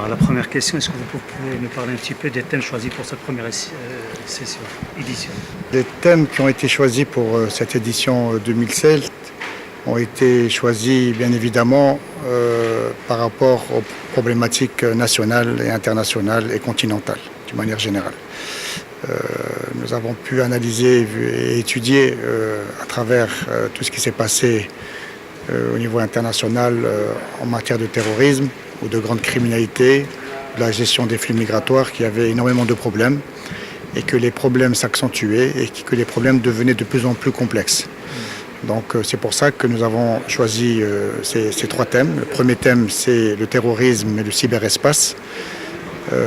Alors, la première question, est-ce que vous pouvez nous parler un petit peu des thèmes choisis pour cette première édition? Les thèmes qui ont été choisis pour cette édition 2016 ont été choisis bien évidemment par rapport aux problématiques nationales et internationales et continentales, d'une manière générale. Nous avons pu analyser et étudier à travers tout ce qui s'est passé au niveau international en matière de terrorisme ou de grande criminalité, de la gestion des flux migratoires, qui avait énormément de problèmes et que les problèmes s'accentuaient et que les problèmes devenaient de plus en plus complexes. Donc c'est pour ça que nous avons choisi ces trois thèmes. Le premier thème, c'est le terrorisme et le cyberespace. Le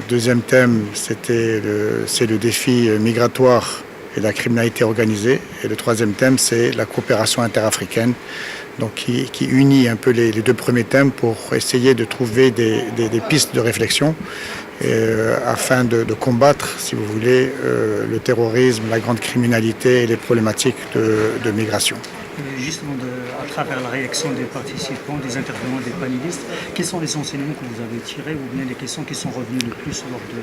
deuxième thème, c'est le défi migratoire et la criminalité organisée. Et le troisième thème, c'est la coopération interafricaine, donc qui unit un peu les deux premiers thèmes pour essayer de trouver des pistes de réflexion afin de combattre, si vous voulez, le terrorisme, la grande criminalité et les problématiques de migration. Justement, à travers la réaction des participants, des intervenants, des panélistes, quels sont les enseignements que vous avez tirés ou bien les questions qui sont revenues le plus lors de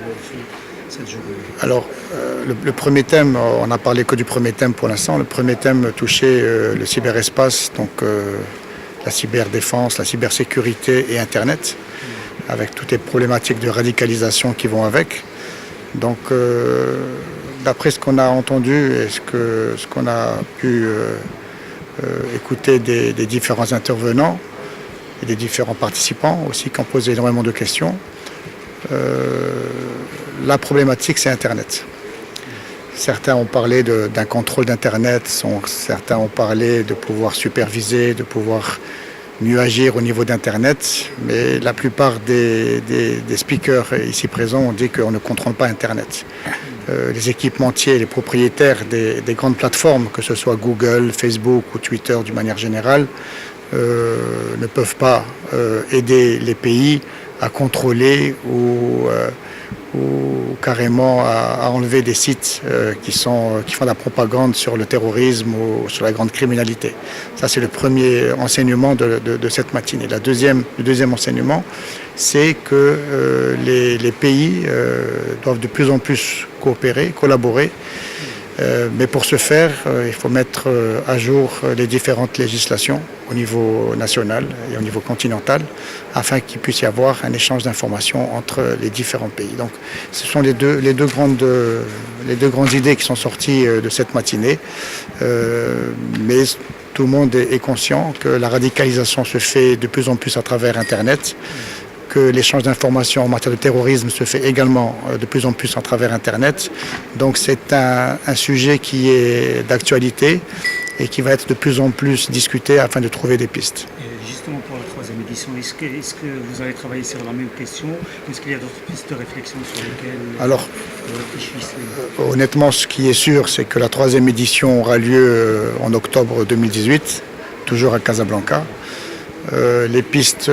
cette journée? Alors, le premier thème, on n'a parlé que du premier thème pour l'instant. Le premier thème touchait le cyberespace, donc la cyberdéfense, la cybersécurité et Internet, avec toutes les problématiques de radicalisation qui vont avec. Donc, d'après ce qu'on a entendu et ce qu'on a pu écouter des différents intervenants et des différents participants aussi qui ont posé énormément de questions, la problématique, c'est Internet. Certains ont parlé d'un contrôle d'Internet, certains ont parlé de pouvoir superviser, de pouvoir mieux agir au niveau d'Internet, mais la plupart des speakers ici présents ont dit qu'on ne contrôle pas Internet. Les équipementiers, les propriétaires des grandes plateformes, que ce soit Google, Facebook ou Twitter d'une manière générale, ne peuvent pas aider les pays à contrôler ou carrément à enlever des sites qui font de la propagande sur le terrorisme ou sur la grande criminalité. Ça, c'est le premier enseignement de cette matinée. Le deuxième enseignement, c'est que les pays doivent de plus en plus coopérer, collaborer. Mais pour ce faire, il faut mettre à jour les différentes législations au niveau national et au niveau continental afin qu'il puisse y avoir un échange d'informations entre les différents pays. Donc ce sont les deux grandes idées qui sont sorties de cette matinée. Mais tout le monde est conscient que la radicalisation se fait de plus en plus à travers Internet, que l'échange d'informations en matière de terrorisme se fait également de plus en plus à travers Internet. Donc c'est un sujet qui est d'actualité et qui va être de plus en plus discuté afin de trouver des pistes. Et justement pour la troisième édition, est-ce que vous allez travailler sur la même question? Est-ce qu'il y a d'autres pistes de réflexion sur lesquelles vous réfléchissez? Honnêtement, ce qui est sûr, c'est que la troisième édition aura lieu en octobre 2018, toujours à Casablanca. Les pistes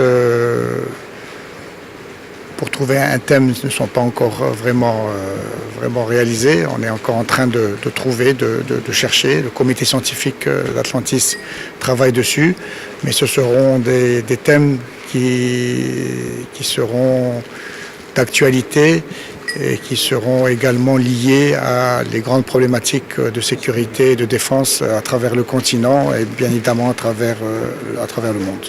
pour trouver un thème ne sont pas encore vraiment réalisés. On est encore en train de trouver, de chercher. Le comité scientifique d'Atlantis travaille dessus, mais ce seront des thèmes qui seront d'actualité et qui seront également liés à les grandes problématiques de sécurité et de défense à travers le continent et bien évidemment à travers le monde.